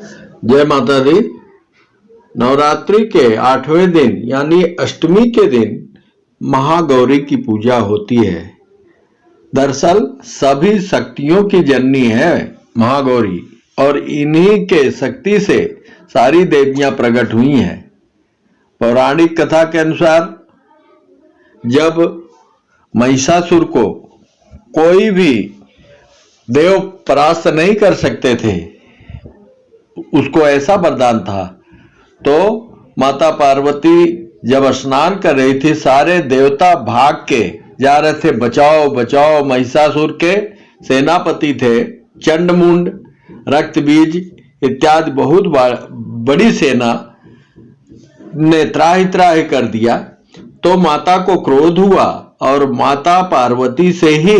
जय माता दी। नवरात्रि के 8वें दिन यानी अष्टमी के दिन महागौरी की पूजा होती है। दरअसल सभी शक्तियों की जननी है महागौरी और इन्हीं के शक्ति से सारी देवियां प्रकट हुई हैं। पौराणिक कथा के अनुसार जब महिषासुर को कोई भी देव परास्त नहीं कर सकते थे, उसको ऐसा वरदान था, तो माता पार्वती जब स्नान कर रही थी, सारे देवता भाग के जा रहे थे, बचाओ बचाओ। महिषासुर के सेनापति थे चंडमुंड, रक्तबीज इत्यादि बहुत बड़ी सेना ने त्राहि त्राहि कर दिया। तो माता को क्रोध हुआ और माता पार्वती से ही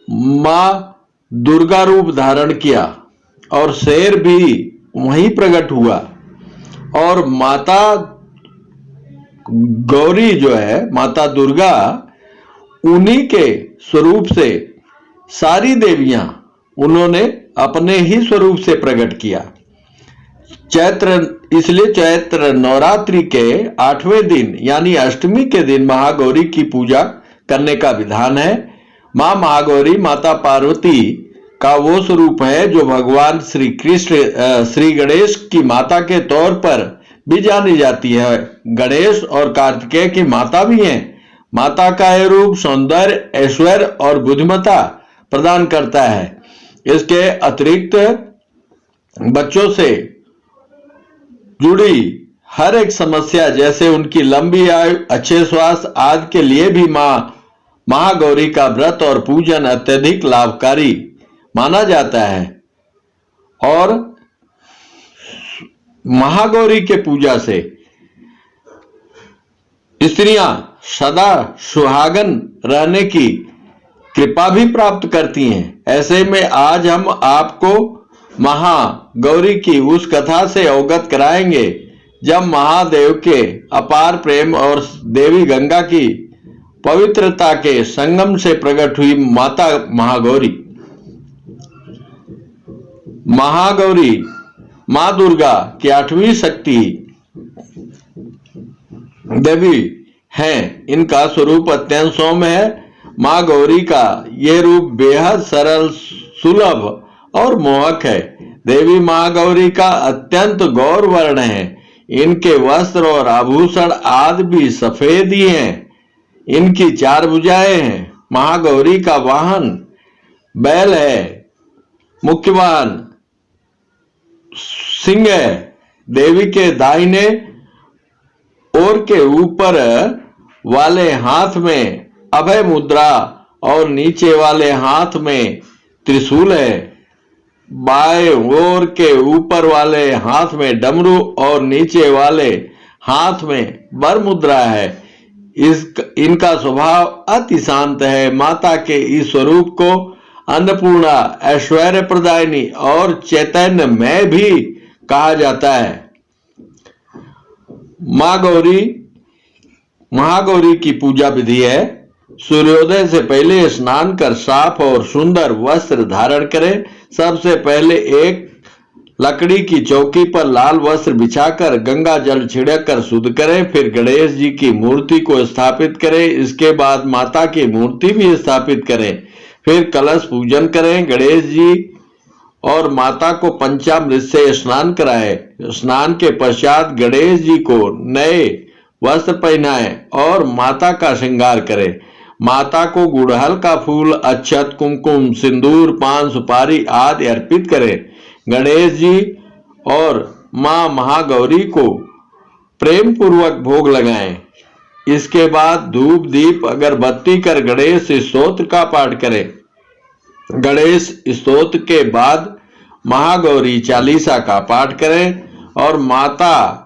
मां दुर्गा रूप धारण किया और शेर भी वहीं प्रकट हुआ। और माता गौरी जो है, माता दुर्गा, उन्हीं के स्वरूप से सारी देवियां उन्होंने अपने ही स्वरूप से प्रकट किया। इसलिए चैत्र नवरात्रि के 8वें दिन यानी अष्टमी के दिन महागौरी की पूजा करने का विधान है। मां महागौरी माता पार्वती का वो स्वरूप है जो भगवान श्री कृष्ण श्री गणेश की माता के तौर पर भी जानी जाती है। गणेश और कार्तिकेय की माता भी हैं। माता का यह रूप सौंदर्य, ऐश्वर्य और बुद्धिमत्ता प्रदान करता है। इसके अतिरिक्त बच्चों से जुड़ी हर एक समस्या, जैसे उनकी लंबी आयु, अच्छे स्वास्थ्य आदि के लिए भी मां महागौरी का व्रत और पूजन अत्यधिक लाभकारी माना जाता है। और महागौरी के पूजा से स्त्रियां सदा सुहागन रहने की कृपा भी प्राप्त करती हैं। ऐसे में आज हम आपको महागौरी की उस कथा से अवगत कराएंगे जब महादेव के अपार प्रेम और देवी गंगा की पवित्रता के संगम से प्रकट हुई माता महागौरी। महागौरी मां दुर्गा की 8वीं शक्ति देवी हैं। इनका स्वरूप अत्यंत सौम्य है। मां गौरी का यह रूप बेहद सरल, सुलभ और मोहक है। देवी मां गौरी का अत्यंत गौर वर्ण है। इनके वस्त्र और आभूषण आदि भी सफेद ही हैं। इनकी 4 भुजाएं हैं। महागौरी का वाहन बैल है। मुख्य वाहन सिंह है। देवी के दाहिने ओर के ऊपर वाले हाथ में अभय मुद्रा और नीचे वाले हाथ में त्रिशूल है। बाएं ओर के ऊपर वाले हाथ में डमरू और नीचे वाले हाथ में वर मुद्रा है। इनका स्वभाव अति शांत है। माता के इस स्वरूप को अन्नपूर्णा, ऐश्वर्य प्रदायिनी और चैतन्य में भी कहा जाता है। महागौरी की पूजा विधि है। सूर्योदय से पहले स्नान कर साफ और सुंदर वस्त्र धारण करें। सबसे पहले एक लकड़ी की चौकी पर लाल वस्त्र बिछाकर गंगा जल छिड़क कर शुद्ध करें। फिर गणेश जी की मूर्ति को स्थापित करें। इसके बाद माता की मूर्ति भी स्थापित करें। फिर कलश पूजन करें। गणेश जी और माता को पंचामृत से स्नान कराएं। स्नान के पश्चात गणेश जी को नए वस्त्र पहनाएं और माता का श्रृंगार करें। माता को गुड़हल का फूल, अक्षत, कुमकुम, सिंदूर, पान, सुपारी आदि अर्पित करें। गणेश जी और मां महागौरी को प्रेम पूर्वक भोग लगाएं। इसके बाद धूप, दीप, अगरबत्ती कर गणेश स्तोत्र का पाठ करें। गणेश स्तोत्र के बाद महागौरी चालीसा का पाठ करें और माता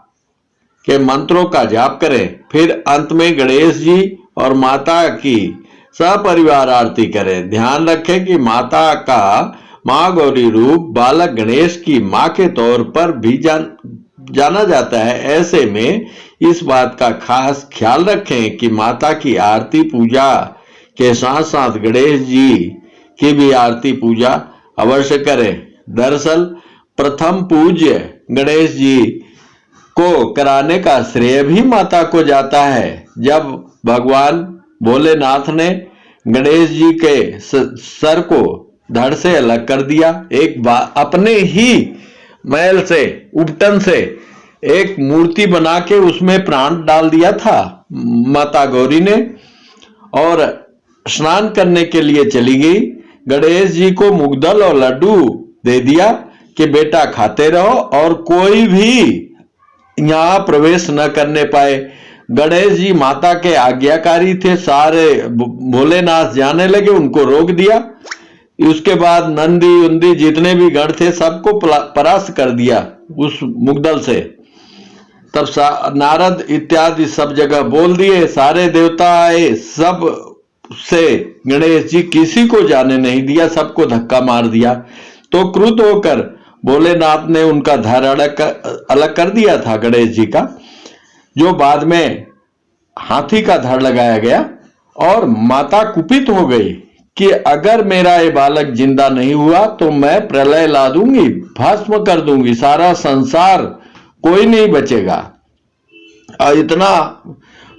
के मंत्रों का जाप करें। फिर अंत में गणेश जी और माता की सपरिवार आरती करें। ध्यान रखें कि माता का महागौरी रूप बालक गणेश की मां के तौर पर भी जाना जाता है। ऐसे में इस बात का खास ख्याल रखें कि माता की आरती पूजा के साथ साथ गणेश जी की भी आरती पूजा अवश्य करें। दरअसल प्रथम पूज्य गणेश जी को कराने का श्रेय भी माता को जाता है। जब भगवान भोलेनाथ ने गणेश जी के सर को धड़ से अलग कर दिया, एक बार अपने ही मैल से उपटन से एक मूर्ति बना के उसमें प्राण डाल दिया था माता गौरी ने, और स्नान करने के लिए चली गई। गणेश जी को मुगदल और लड्डू दे दिया कि बेटा खाते रहो और कोई भी यहां प्रवेश न करने पाए। गणेश जी माता के आज्ञाकारी थे, सारे भोलेनाथ जाने लगे, उनको रोक दिया। उसके बाद नंदी उंदी जितने भी गण थे सबको परास्त कर दिया उस मुगदल से। तब नारद इत्यादि सब जगह बोल दिए, सारे देवता आए, सब से गणेश जी किसी को जाने नहीं दिया, सबको धक्का मार दिया। तो क्रुद्ध होकर भोलेनाथ ने उनका धड़ अलग कर दिया था गणेश जी का, जो बाद में हाथी का धड़ लगाया गया। और माता कुपित हो गई कि अगर मेरा ये बालक जिंदा नहीं हुआ तो मैं प्रलय ला दूंगी, भस्म कर दूंगी सारा संसार, कोई नहीं बचेगा। और इतना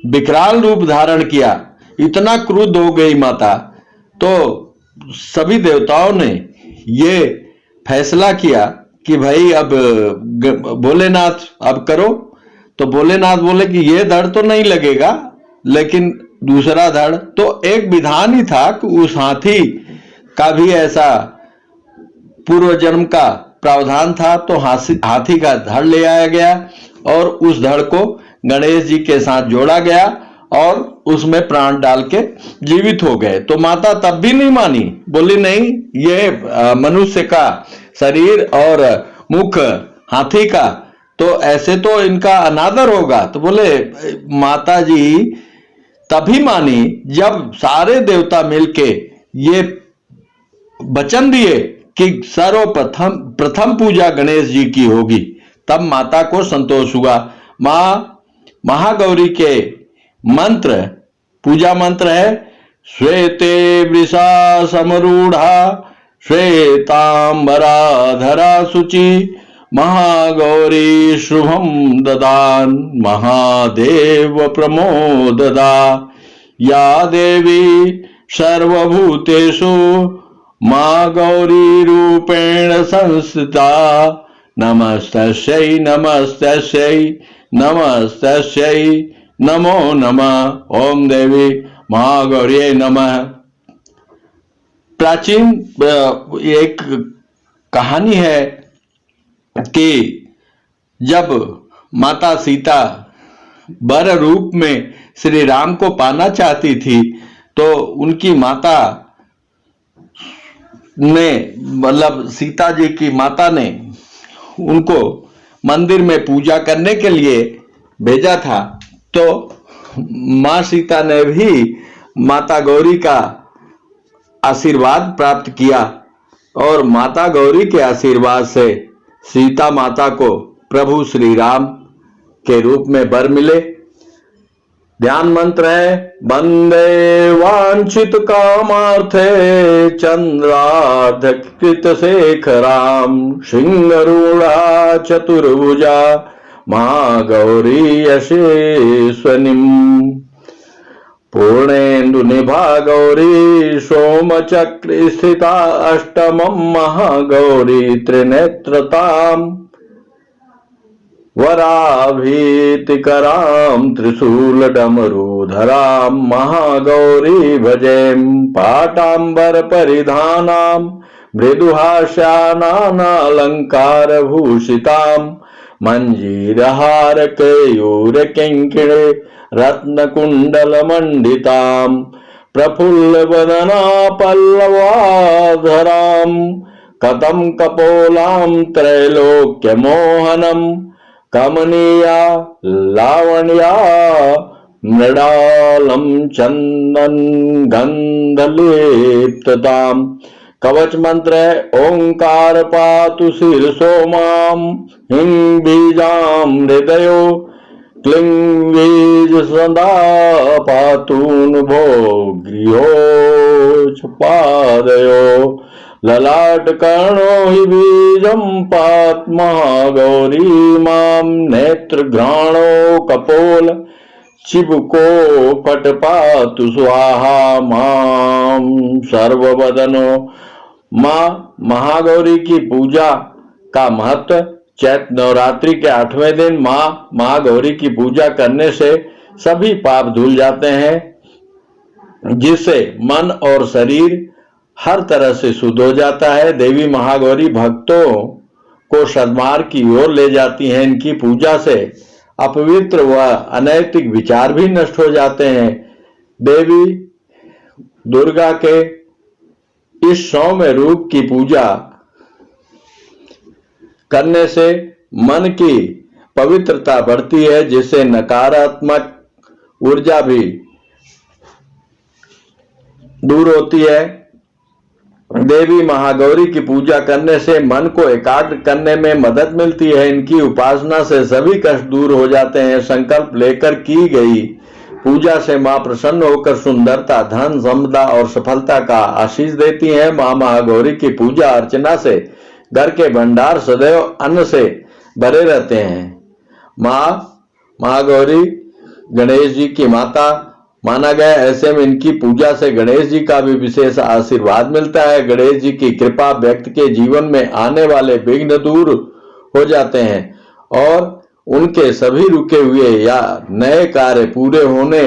विकराल रूप धारण किया, इतना क्रुद्ध हो गई माता। तो सभी देवताओं ने ये फैसला किया कि भाई अब भोलेनाथ अब करो। तो भोलेनाथ बोले कि ये धड़ तो नहीं लगेगा, लेकिन दूसरा धड़। तो एक विधान ही था कि उस हाथी का भी ऐसा पूर्व जन्म का प्रावधान था, तो हाथी का धड़ ले आया गया और उस धड़ को गणेश जी के साथ जोड़ा गया और उसमें प्राण डाल के जीवित हो गए। तो माता तब भी नहीं मानी, बोली नहीं, ये मनुष्य का शरीर और मुख हाथी का, तो ऐसे तो इनका अनादर होगा। तो बोले माता जी तभी मानी जब सारे देवता मिलके ये वचन दिए कि प्रथम पूजा गणेश जी की होगी, तब माता को संतोष हुआ। मां महागौरी के मंत्र, पूजा मंत्र है, श्वेते वृषा समरूढ़ा श्वेतांबराधरा शुचि महागौरी शुभम ददान महादेव प्रमोददा या देवी सर्वभूतेषु मां गौरी रूपेण संस्थिता नमस्तस्यै नमस्तस्यै नमस्तस्यै नमो नमः। ओम देवी महागौरी नमः। प्राचीन एक कहानी है कि जब माता सीता वर रूप में श्री राम को पाना चाहती थी, तो उनकी माता ने, मतलब सीता जी की माता ने उनको मंदिर में पूजा करने के लिए भेजा था। तो मां सीता ने भी माता गौरी का आशीर्वाद प्राप्त किया और माता गौरी के आशीर्वाद से सीता माता को प्रभु श्री राम के रूप में वर मिले। ध्यान मंत्र है, वंदे वांछित कामार्थे चंद्रार्ध कृत शेखराम सिंहरूढ़ा चतुर्भुजा महागौरी यशस्वनिम पूर्णेन्दु निभा गौरी सोमचक्र स्थिता अष्टमं महागौरी त्रिनेत्रताम वराभीतिकरां त्रिशूल डमरूधरां महागौरी भजेम पाटांबर परिधानां मृदुहास्यानालंकार भूषितां मंजीरहार केयूर किंकिणे रत्नकुंडल मंडितां प्रफुल्ल वदना पल्लवाधरां कतं कपोलां त्रैलोक्य मोहनम कमनीया लावण्या मृडालम चंदन गंधलेप्ततां। कवच मंत्र है, ओंकार पातु शीर्षो माम हिं बीजां हृदयो क्लीं बीज सदा पातून भो गृहो पादयो ललाट कर्णो हि बीजं पात महागौरी मां नेत्र घ्राणो कपोल चिबुको पटपातु स्वाहा मां सर्ववदनो। मां महागौरी की पूजा का महत्व। चैत्र नवरात्रि के 8वें दिन मां महागौरी की पूजा करने से सभी पाप धुल जाते हैं, जिससे मन और शरीर हर तरह से शुद्ध हो जाता है। देवी महागौरी भक्तों को सद्मार्ग की ओर ले जाती हैं। इनकी पूजा से अपवित्र व अनैतिक विचार भी नष्ट हो जाते हैं। देवी दुर्गा के इस सौम्य रूप की पूजा करने से मन की पवित्रता बढ़ती है, जिससे नकारात्मक ऊर्जा भी दूर होती है। देवी महागौरी की पूजा करने से मन को एकाग्र करने में मदद मिलती है। इनकी उपासना से सभी कष्ट दूर हो जाते हैं। संकल्प लेकर की गई पूजा से मां प्रसन्न होकर सुंदरता, धन, संपदा और सफलता का आशीष देती हैं। मां महागौरी की पूजा अर्चना से घर के भंडार सदैव अन्न से भरे रहते हैं। मां महागौरी गणेश जी की माता माना गया, ऐसे में इनकी पूजा से गणेश जी का भी विशेष आशीर्वाद मिलता है। गणेश जी की कृपा व्यक्ति के जीवन में आने वाले विघ्न दूर हो जाते हैं और उनके सभी रुके हुए या नए कार्य पूरे होने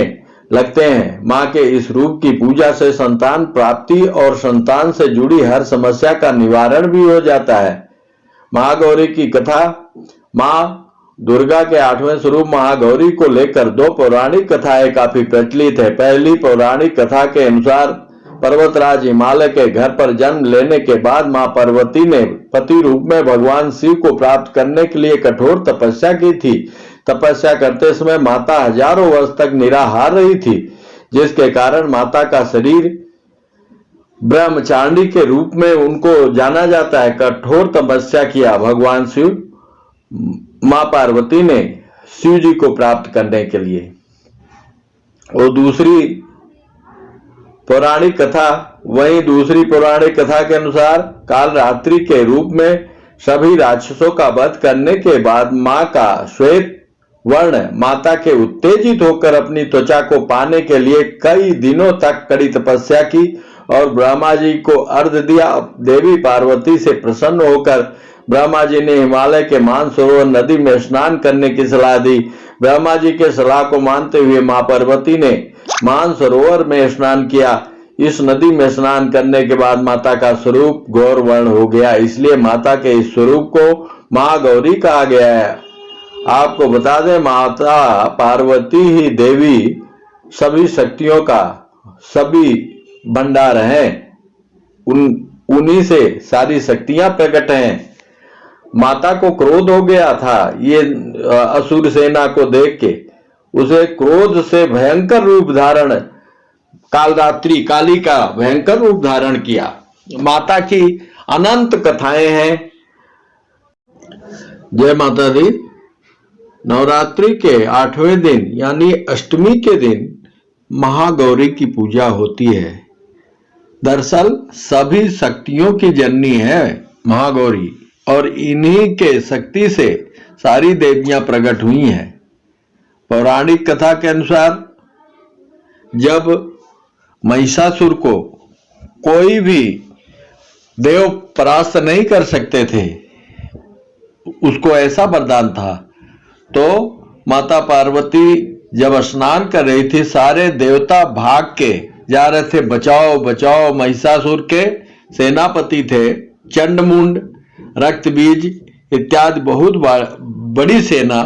लगते हैं। मां के इस रूप की पूजा से संतान प्राप्ति और संतान से जुड़ी हर समस्या का निवारण भी हो जाता है। महागौरी की कथा। मां दुर्गा के 8वें स्वरूप महागौरी को लेकर 2 पौराणिक कथाएं काफी प्रचलित है। पहली पौराणिक कथा के अनुसार पर्वतराज हिमालय के घर पर जन्म लेने के बाद मां पार्वती ने पति रूप में भगवान शिव को प्राप्त करने के लिए कठोर तपस्या की थी। तपस्या करते समय माता हजारों वर्ष तक निराहार रही थी, जिसके कारण माता का शरीर ब्रह्मचारिणी के रूप में उनको जाना जाता है। कठोर तपस्या किया भगवान शिव मां पार्वती ने शिव जी को प्राप्त करने के लिए। और दूसरी पौराणिक कथा, वही दूसरी पौराणिक कथा के अनुसार काल रात्रि के रूप में सभी राक्षसों का वध करने के बाद मां का श्वेत वर्ण माता के उत्तेजित होकर अपनी त्वचा को पाने के लिए कई दिनों तक कड़ी तपस्या की और ब्रह्मा जी को अर्घ दिया। देवी पार्वती से प्रसन्न होकर ब्रह्मा जी ने हिमालय के मानसरोवर नदी में स्नान करने की सलाह दी। ब्रह्मा जी के सलाह को मानते हुए मां पार्वती ने मानसरोवर में स्नान किया। इस नदी में स्नान करने के बाद माता का स्वरूप गौर वर्ण हो गया, इसलिए माता के इस स्वरूप को महागौरी कहा गया है। आपको बता दें, माता पार्वती ही देवी सभी शक्तियों का सभी भंडार हैं। उन्हीं से सारी शक्तियां प्रकट हैं। माता को क्रोध हो गया था ये असुर सेना को देख के। उसे क्रोध से भयंकर रूप धारण, कालरात्रि काली का भयंकर रूप धारण किया। माता की अनंत कथाएं हैं। जय माता दी। नवरात्रि के 8वें दिन यानी अष्टमी के दिन महागौरी की पूजा होती है। दरअसल सभी शक्तियों की जननी है महागौरी और इन्हीं के शक्ति से सारी देवियां प्रकट हुई हैं। पौराणिक कथा के अनुसार जब महिषासुर को कोई भी देव परास्त नहीं कर सकते थे, उसको ऐसा वरदान था, तो माता पार्वती जब स्नान कर रही थी, सारे देवता भाग के जा रहे थे, बचाओ बचाओ। महिषासुर के सेनापति थे चंडमुंड, रक्तबीज इत्यादि बहुत बड़ी सेना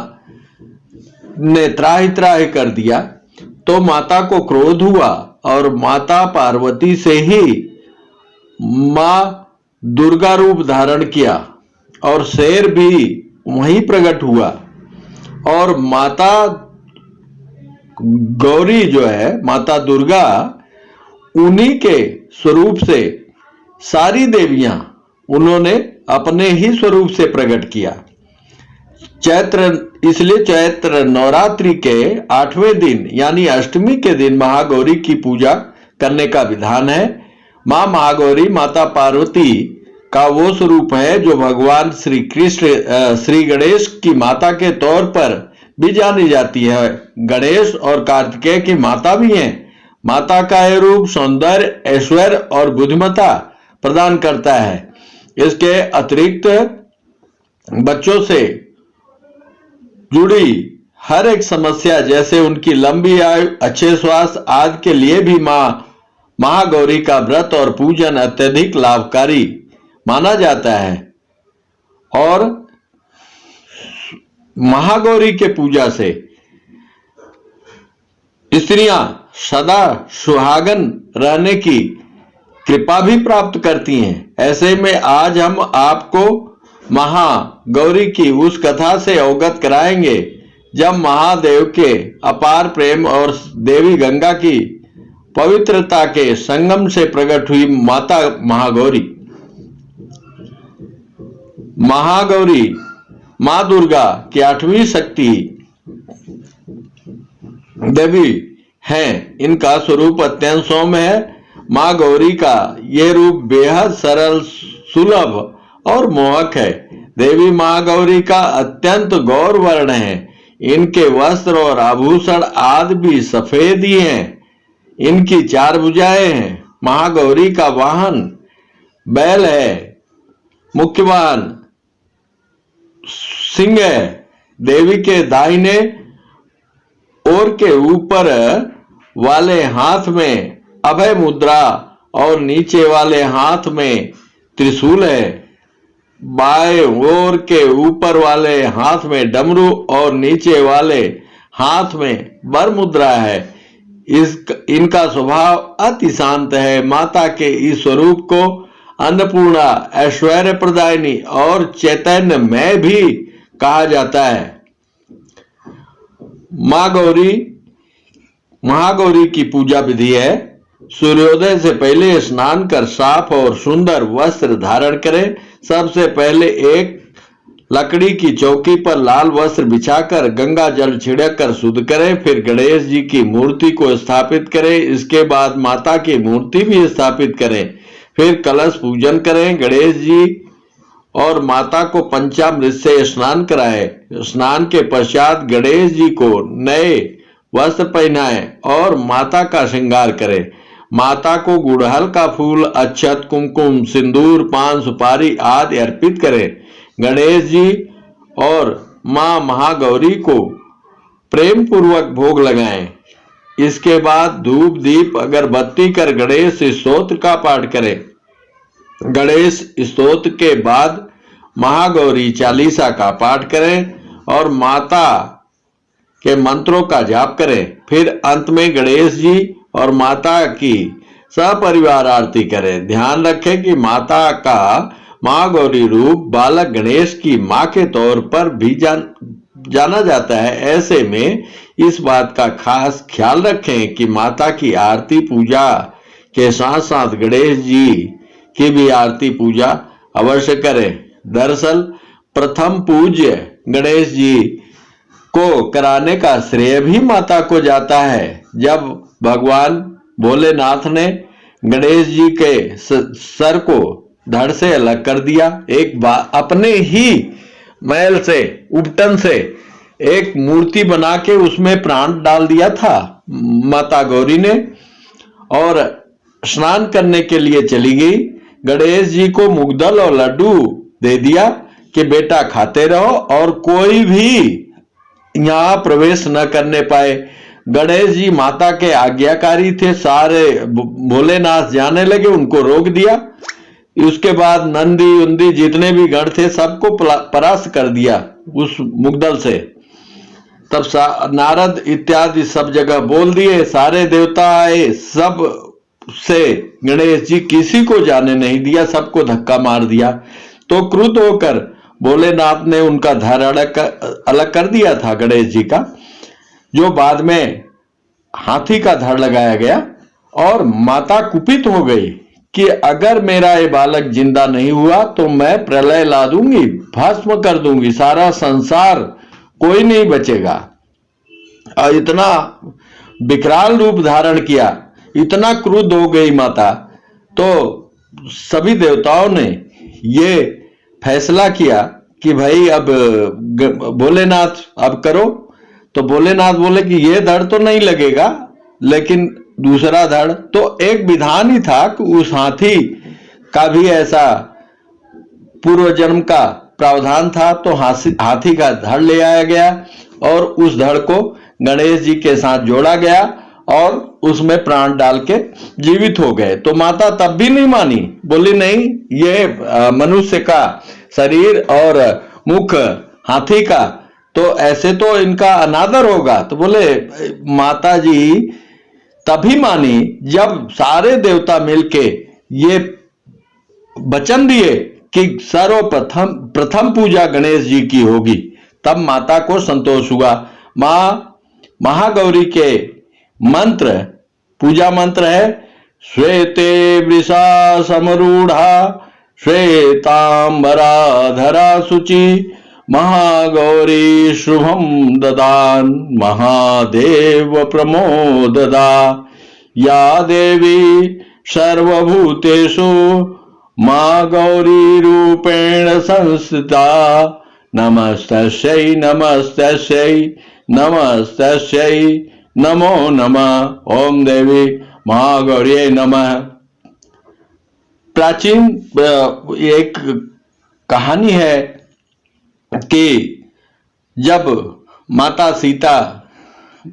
ने त्राहि त्राहि कर दिया। तो माता को क्रोध हुआ और माता पार्वती से ही मां दुर्गा रूप धारण किया और शेर भी वहीं प्रकट हुआ। और माता गौरी जो है, माता दुर्गा, उन्हीं के स्वरूप से सारी देवियां उन्होंने अपने ही स्वरूप से प्रकट किया। इसलिए चैत्र नवरात्रि के 8वें दिन यानी अष्टमी के दिन महागौरी की पूजा करने का विधान है। मां महागौरी माता पार्वती का वो स्वरूप है जो भगवान श्री कृष्ण श्री गणेश की माता के तौर पर भी जानी जाती है। गणेश और कार्तिकेय की माता भी हैं। माता का यह रूप सौंदर्य, ऐश्वर्य और बुद्धिमत्ता प्रदान करता है। इसके अतिरिक्त बच्चों से जुड़ी हर एक समस्या जैसे उनकी लंबी आयु, अच्छे स्वास्थ्य आदि के लिए भी मां महागौरी का व्रत और पूजन अत्यधिक लाभकारी माना जाता है। और महागौरी के पूजा से स्त्रियां सदा सुहागन रहने की कृपा भी प्राप्त करती हैं। ऐसे में आज हम आपको महागौरी की उस कथा से अवगत कराएंगे जब महादेव के अपार प्रेम और देवी गंगा की पवित्रता के संगम से प्रकट हुई माता महागौरी। महागौरी मां दुर्गा की 8वीं शक्ति देवी हैं। इनका स्वरूप अत्यंत सौम्य है। मां गौरी का ये रूप बेहद सरल, सुलभ और मोहक है। देवी मां गौरी का अत्यंत गौर वर्ण है। इनके वस्त्र और आभूषण आदि भी सफेद ही हैं। इनकी 4 भुजाएं हैं। महागौरी का वाहन बैल है। मुख्य वाहन सिंह है। देवी के दाहिने ओर के ऊपर वाले हाथ में अभय मुद्रा और नीचे वाले हाथ में त्रिशूल है। बाएं ओर के ऊपर वाले हाथ में डमरू और नीचे वाले हाथ में वर मुद्रा है। इनका स्वभाव अति शांत है। माता के इस स्वरूप को अन्नपूर्णा, ऐश्वर्य प्रदायिनी और चैतन्य में भी कहा जाता है। महागौरी की पूजा विधि है। सूर्योदय से पहले स्नान कर साफ और सुंदर वस्त्र धारण करें। सबसे पहले एक लकड़ी की चौकी पर लाल वस्त्र बिछाकर गंगा जल छिड़क कर शुद्ध करें। फिर गणेश जी की मूर्ति को स्थापित करें। इसके बाद माता की मूर्ति भी स्थापित करें। फिर कलश पूजन करें। गणेश जी और माता को पंचामृत से स्नान कराएं। स्नान के पश्चात गणेश जी को नए वस्त्र पहनाएं और माता का श्रृंगार करें। माता को गुड़हल का फूल, अक्षत, कुमकुम, सिंदूर, पान, सुपारी आदि अर्पित करें। गणेश जी और मां महागौरी को प्रेम पूर्वक भोग लगाएं। इसके बाद धूप, दीप, अगरबत्ती कर गणेश स्तोत्र का पाठ करें। गणेश स्तोत्र के बाद महागौरी चालीसा का पाठ करें और माता के मंत्रों का जाप करें। फिर अंत में गणेश जी और माता की सपरिवार आरती करें। ध्यान रखें कि माता का महागौरी रूप बालक गणेश की मां के तौर पर भी जाना जाता है। ऐसे में इस बात का खास ख्याल रखें कि माता की आरती पूजा के साथ साथ गणेश जी की भी आरती पूजा अवश्य करें। दरअसल प्रथम पूज्य गणेश जी को कराने का श्रेय भी माता को जाता है। जब भगवान भोलेनाथ ने गणेश जी के सर को धड़ से अलग कर दिया, एक बार अपने ही मैल से, उपटन से एक मूर्ति बना के उसमें प्राण डाल दिया था माता गौरी ने और स्नान करने के लिए चली गई। गणेश जी को मुगदल और लड्डू दे दिया कि बेटा खाते रहो और कोई भी यहां प्रवेश न करने पाए। गणेश जी माता के आज्ञाकारी थे। सारे भोलेनाथ जाने लगे, उनको रोक दिया। उसके बाद नंदी उंदी जितने भी गण थे सबको परास्त कर दिया उस मुगदल से। तब नारद इत्यादि सब जगह बोल दिए, सारे देवता आए, सब से गणेश जी किसी को जाने नहीं दिया, सबको धक्का मार दिया। तो क्रुद्ध होकर भोलेनाथ ने उनका धड़ अलग कर दिया था गणेश जी का, जो बाद में हाथी का धड़ लगाया गया। और माता कुपित हो गई कि अगर मेरा ये बालक जिंदा नहीं हुआ तो मैं प्रलय ला दूंगी, भस्म कर दूंगी, सारा संसार, कोई नहीं बचेगा। और इतना विकराल रूप धारण किया, इतना क्रुद्ध हो गई माता। तो सभी देवताओं ने ये फैसला किया कि भाई अब भोलेनाथ अब करो। तो भोलेनाथ बोले कि ये धड़ तो नहीं लगेगा, लेकिन दूसरा धड़। तो एक विधान ही था कि उस हाथी का भी ऐसा पूर्व जन्म का प्रावधान था, तो हाथी का धड़ ले आया गया और उस धड़ को गणेश जी के साथ जोड़ा गया और उसमें प्राण डाल के जीवित हो गए। तो माता तब भी नहीं मानी, बोली नहीं, ये मनुष्य का शरीर और मुख हाथी का, तो ऐसे तो इनका अनादर होगा। तो बोले माता जी तभी मानी जब सारे देवता मिलके ये वचन दिए कि सर्वप्रथम पूजा गणेश जी की होगी, तब माता को संतोष हुआ। मां महागौरी के मंत्र, पूजा मंत्र है श्वेते वृषा समरूढ़ा श्वेतांबराधरा शुचि महागौरी शुभम ददान महादेव प्रमोददा या देवी सर्वभूतेषु मां गौरी रूपेण संस्थिता नमस्तस्यै नमस्तस्यै नमस्तस्यै नमो नमः। ओम देवी महागौरी नमः। प्राचीन एक कहानी है कि जब माता सीता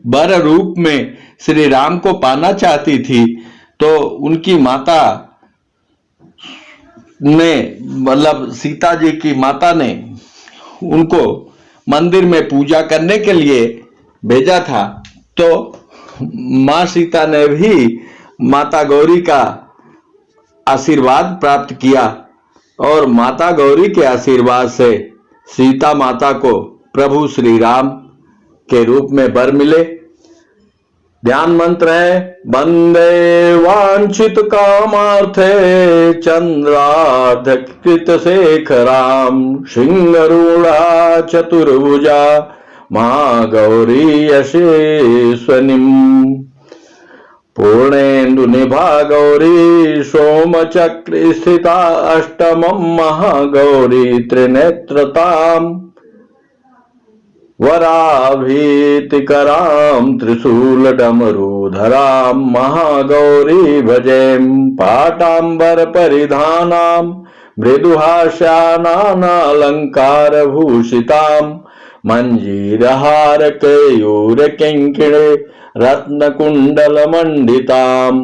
वर रूप में श्री राम को पाना चाहती थी, तो उनकी माता ने, मतलब सीता जी की माता ने उनको मंदिर में पूजा करने के लिए भेजा था। तो मां सीता ने भी माता गौरी का आशीर्वाद प्राप्त किया और माता गौरी के आशीर्वाद से सीता माता को प्रभु श्री राम के रूप में वर मिले। ध्यान मंत्र है वंदे वांछित कामार्थे चंद्रार्ध कृत शेखराम सिंहरूढ़ा चतुर्भुजा महागौरी यशस्वनिम पूर्णेन्दु निभा गौरी सोमचक्र स्थिता अष्टमं महागौरी त्रिनेत्रताम वराभीतिकरां त्रिशूल डमरूधरां महागौरी भजेम पाटांबर परिधानां मृदुहास्यानालंकार भूषितां मंजीरहार केयूर किंकिणे रत्नकुंडल मंडितां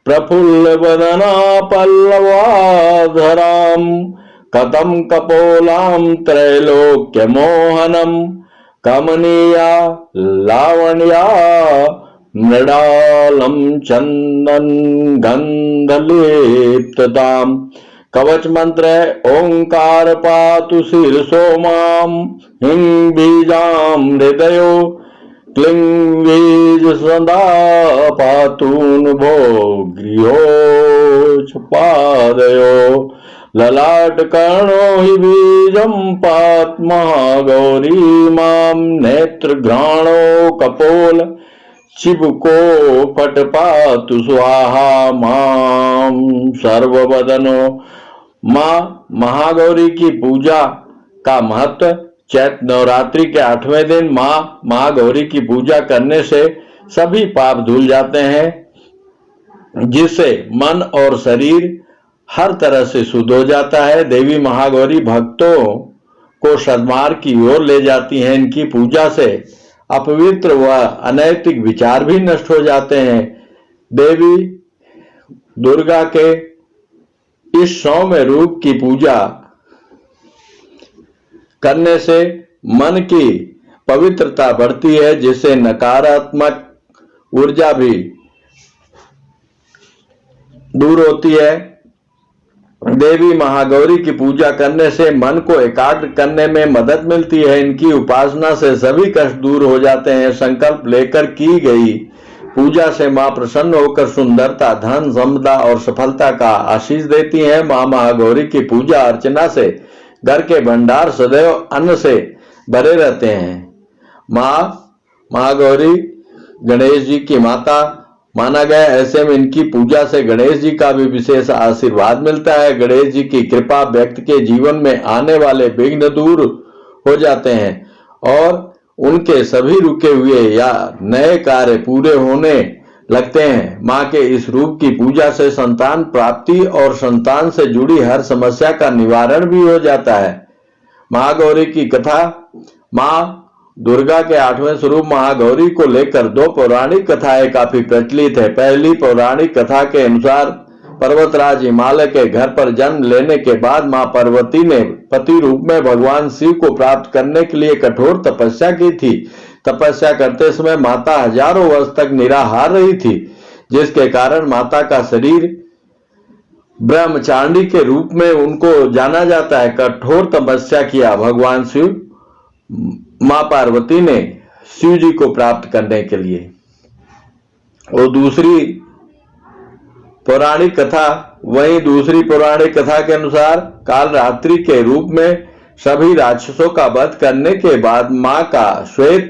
प्रफुल्ल वदना पल्लवाधरां कतं कपोलां त्रैलोक्य मोहनम कमनीया लावण्या मृडालम चंदन गंधलेप्तताम। कवच मंत्र है ओंकार पातु शीर्षो माम हिं बीजाम हृदयो क्लिं बीज सदा पातूनुभो गृहोच पादयो ललाट कर्णो हि बीजं पात महागौरी मां नेत्र घ्राणो कपोल चिबुको पट पातु स्वाहा मां सर्ववदनो। मां महागौरी की पूजा का महत्व। चैत्र नवरात्रि के 8वें दिन मां महागौरी की पूजा करने से सभी पाप धुल जाते हैं, जिससे मन और शरीर हर तरह से शुद्ध हो जाता है। देवी महागौरी भक्तों को सद्मार्ग की ओर ले जाती हैं। इनकी पूजा से अपवित्र व अनैतिक विचार भी नष्ट हो जाते हैं। देवी दुर्गा के इस सौम्य रूप की पूजा करने से मन की पवित्रता बढ़ती है, जिससे नकारात्मक ऊर्जा भी दूर होती है। देवी महागौरी की पूजा करने से मन को एकाग्र करने में मदद मिलती है। इनकी उपासना से सभी कष्ट दूर हो जाते हैं। संकल्प लेकर की गई पूजा से मां प्रसन्न होकर सुंदरता, धन, संपदा और सफलता का आशीष देती हैं। मां महागौरी की पूजा अर्चना से घर के भंडार सदैव अन्न से भरे रहते हैं। मां महागौरी गणेश जी की माता माना गया। ऐसे में इनकी पूजा से गणेश जी का भी विशेष आशीर्वाद मिलता है। गणेश जी की कृपा व्यक्ति के जीवन में आने वाले विघ्न दूर हो जाते हैं और उनके सभी रुके हुए या नए कार्य पूरे होने लगते हैं। माँ के इस रूप की पूजा से संतान प्राप्ति और संतान से जुड़ी हर समस्या का निवारण भी हो जाता है। महागौरी की कथा। माँ दुर्गा के 8वें स्वरूप महागौरी को लेकर 2 पौराणिक कथाएं काफी प्रचलित है। पहली पौराणिक कथा के अनुसार पर्वतराज हिमालय के घर पर जन्म लेने के बाद मां पार्वती ने पति रूप में भगवान शिव को प्राप्त करने के लिए कठोर तपस्या की थी। तपस्या करते समय माता हजारों वर्ष तक निराहार रही थी, जिसके कारण माता का शरीर ब्रह्मचारिणी के रूप में उनको जाना जाता है। कठोर तपस्या किया भगवान शिव मां पार्वती ने शिव जी को प्राप्त करने के लिए। और दूसरी पौराणिक कथा, वहीं दूसरी पौराणिक कथा के अनुसार काल रात्रि के रूप में सभी राक्षसों का वध करने के बाद मां का श्वेत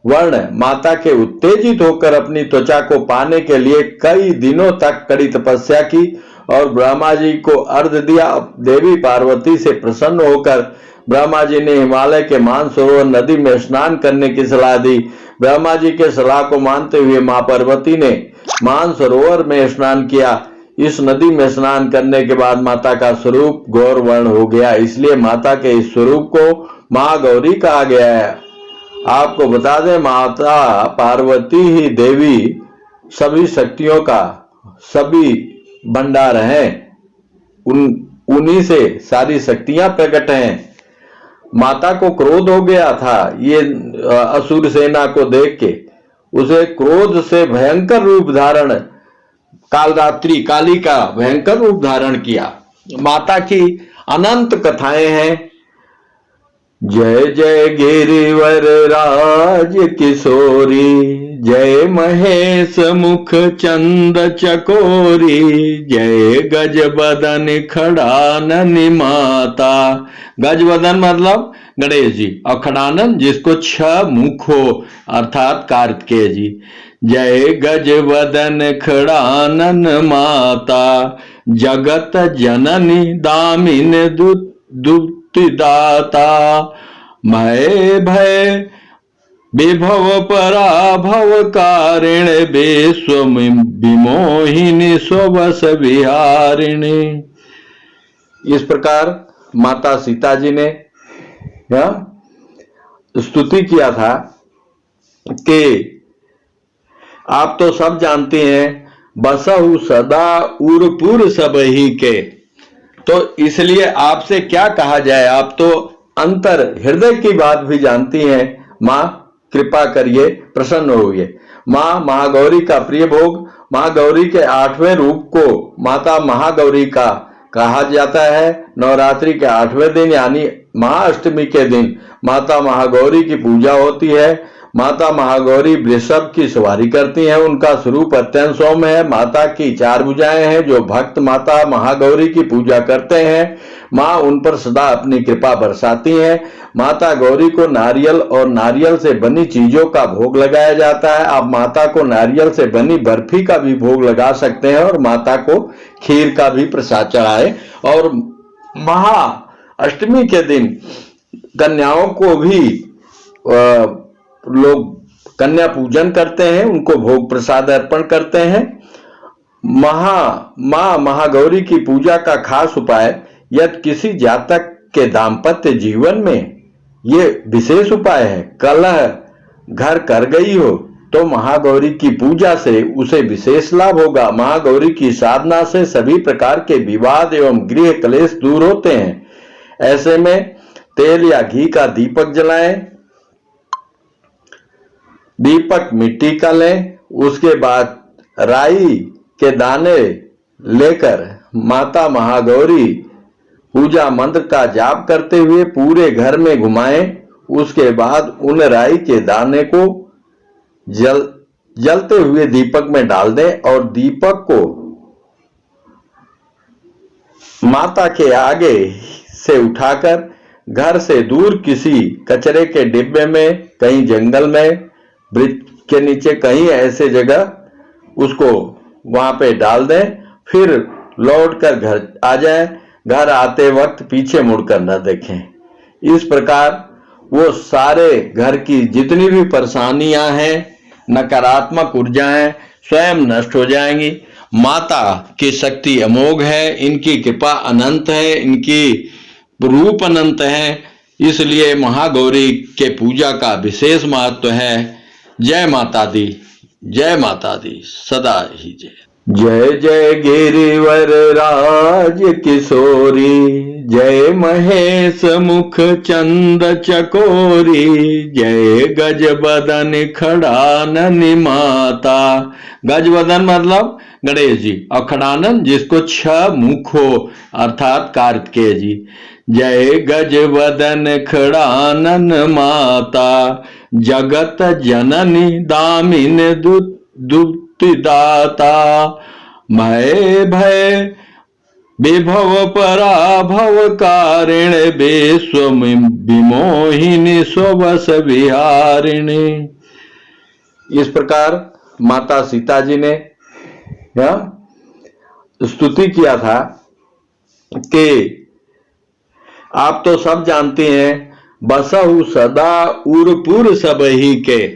वर्ण माता के उत्तेजित होकर अपनी त्वचा को पाने के लिए कई दिनों तक कड़ी तपस्या की और ब्रह्मा जी को अर्घ दिया। देवी पार्वती से प्रसन्न होकर ब्रह्मा जी ने हिमालय के मानसरोवर नदी में स्नान करने की सलाह दी। ब्रह्मा जी के सलाह को मानते हुए मां पार्वती ने मानसरोवर में स्नान किया। इस नदी में स्नान करने के बाद माता का स्वरूप गौर वर्ण हो गया, इसलिए माता के इस स्वरूप को महागौरी कहा गया है। आपको बता दें, माता पार्वती ही देवी सभी शक्तियों का सभी भंडार हैं, उन्हीं से सारी शक्तियां प्रकट हैं। माता को क्रोध हो गया था ये असुर सेना को देख के, उसे क्रोध से भयंकर रूप धारण, कालरात्रि काली का भयंकर रूप धारण किया। माता की अनंत कथाएं हैं। जय जय गिरिवर राज किशोरी, जय महेश मुख चंद चकोरी, जय गजबदन खड़ानन माता। गजबदन मतलब गणेश जी और खड़ानन जिसको 6 मुख हो अर्थात कार्तिकेय जी। जय गजबदन खड़ानन माता, जगत जननी दामिन दुतिदाता, मय भय विभव पराभव कारिण, विश्व विमोहिनी स्वस विहारिणी। इस प्रकार माता सीता जी ने स्तुति किया था कि आप तो सब जानते हैं, बसहु सदा उरपुर सब ही के। तो इसलिए आपसे क्या कहा जाए, आप तो अंतर हृदय की बात भी जानती हैं। मां कृपा करिए, प्रसन्न होइए। मां महागौरी का प्रिय भोग। महागौरी के 8वें रूप को माता महागौरी का कहा जाता है। नवरात्रि के 8वें दिन यानी महाअष्टमी के दिन माता महागौरी की पूजा होती है। माता महागौरी वृषभ की सवारी करती हैं। उनका स्वरूप अत्यंत सौम्य है। माता की 4 भुजाएं हैं। जो भक्त माता महागौरी की पूजा करते हैं, मां उन पर सदा अपनी कृपा बरसाती हैं। माता गौरी को नारियल और नारियल से बनी चीजों का भोग लगाया जाता है। आप माता को नारियल से बनी बर्फी का भी भोग लगा सकते हैं और माता को खीर का भी प्रसाद चढ़ाए। और महाअष्टमी के दिन कन्याओं को भी लोग कन्या पूजन करते हैं, उनको भोग प्रसाद अर्पण करते हैं। मां महागौरी की पूजा का खास उपाय, यदि किसी जातक के दाम्पत्य जीवन में ये विशेष उपाय है, कलह घर कर गई हो तो महागौरी की पूजा से उसे विशेष लाभ होगा। महागौरी की साधना से सभी प्रकार के विवाद एवं गृह क्लेश दूर होते हैं। ऐसे में तेल या घी का दीपक जलाएं। दीपक मिट्टी का लें। उसके बाद राई के दाने लेकर माता महागौरी पूजा मंत्र का जाप करते हुए पूरे घर में घुमाएं। उसके बाद उन राई के दाने को जलते हुए दीपक में डाल दें और दीपक को माता के आगे से उठाकर घर से दूर किसी कचरे के डिब्बे में, कहीं जंगल में, वृक्ष के नीचे, कहीं ऐसे जगह उसको वहां पे डाल दें, फिर लौट कर घर आ जाए, घर आते वक्त पीछे मुड़कर न देखें। इस प्रकार वो सारे घर की जितनी भी परेशानियां हैं, नकारात्मक ऊर्जाएं स्वयं नष्ट हो जाएंगी। माता की शक्ति अमोघ है, इनकी कृपा अनंत है, इनकी रूप अनंत है, इसलिए महागौरी के पूजा का विशेष महत्व है। जय माता दी, जय माता दी, सदा ही जय। जय जय गिरिवर राज किशोरी, जय महेश मुख चंद चकोरी, जय गजबदन खड़ानन माता। गजबदन मतलब गणेश जी, और खड़ानन जिसको 6 मुख हो अर्थात कार्तिकेय जी। जय गजबदन खड़ानन माता, जगत जननी दामिन दुतिदाता, भय भय विभव पराभव कारिण, विश्व विमोहिनी स्वबस विहारिणी। इस प्रकार माता सीता जी ने स्तुति किया था कि आप तो सब जानते हैं, बसहु सदा उरपुर सबही के।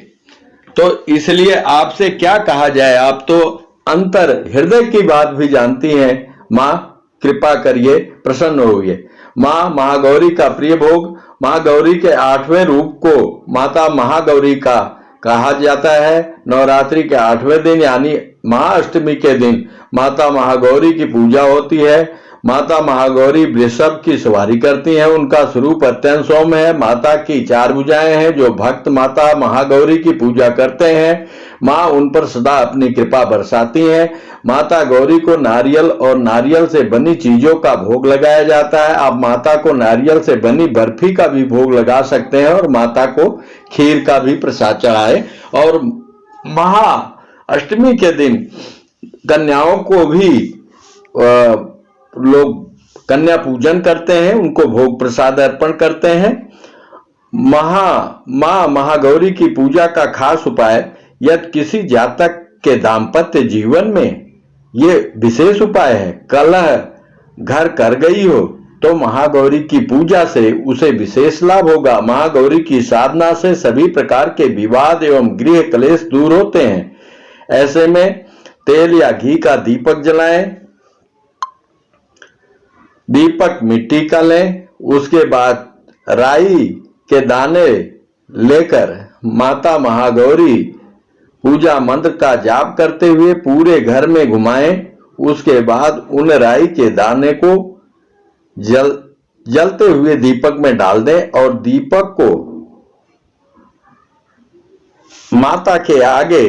तो इसलिए आपसे क्या कहा जाए, आप तो अंतर हृदय की बात भी जानती हैं। माँ कृपा करिए, प्रसन्न होइए। माँ महागौरी का प्रिय भोग, महागौरी के 8वें रूप को माता महागौरी का कहा जाता है। नवरात्रि के 8वें दिन यानी महाअष्टमी के दिन माता महागौरी की पूजा होती है। माता महागौरी वृषभ की सवारी करती हैं, उनका स्वरूप अत्यंत सौम्य है। माता की 4 भुजाएं हैं। जो भक्त माता महागौरी की पूजा करते हैं, माँ उन पर सदा अपनी कृपा बरसाती हैं। माता गौरी को नारियल और नारियल से बनी चीजों का भोग लगाया जाता है। आप माता को नारियल से बनी बर्फी का भी भोग लगा सकते हैं और माता को खीर का भी प्रसाद चढ़ाए। और महाअष्टमी के दिन कन्याओं को भी लोग कन्या पूजन करते हैं, उनको भोग प्रसाद अर्पण करते हैं। माँ महागौरी की पूजा का खास उपाय, यदि किसी जातक के दाम्पत्य जीवन में ये विशेष उपाय है, कलह घर कर गई हो तो महागौरी की पूजा से उसे विशेष लाभ होगा। महागौरी की साधना से सभी प्रकार के विवाद एवं गृह क्लेश दूर होते हैं। ऐसे में तेल या घी का दीपक जलाएं। दीपक मिट्टी का लें, उसके बाद राई के दाने लेकर माता महागौरी पूजा मंत्र का जाप करते हुए पूरे घर में घुमाएं। उसके बाद उन राई के दाने को जलते हुए दीपक में डाल दें और दीपक को माता के आगे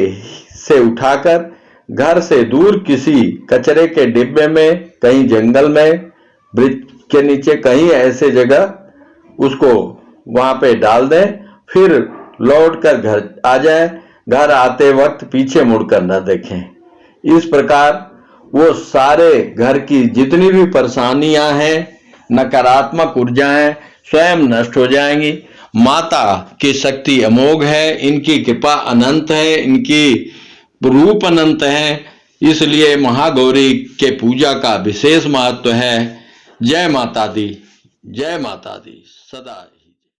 से उठाकर घर से दूर किसी कचरे के डिब्बे में, कहीं जंगल में, वृक्ष के नीचे, कहीं ऐसे जगह उसको वहां पे डाल दें। फिर लौट कर घर आ जाए, घर आते वक्त पीछे मुड़कर न देखें। इस प्रकार वो सारे घर की जितनी भी परेशानियां हैं, नकारात्मक ऊर्जाएं स्वयं नष्ट हो जाएंगी। माता की शक्ति अमोघ है, इनकी कृपा अनंत है, इनकी रूप अनंत है, इसलिए महागौरी के पूजा का विशेष महत्व है। जय माता दी, जय माता दी, सदा।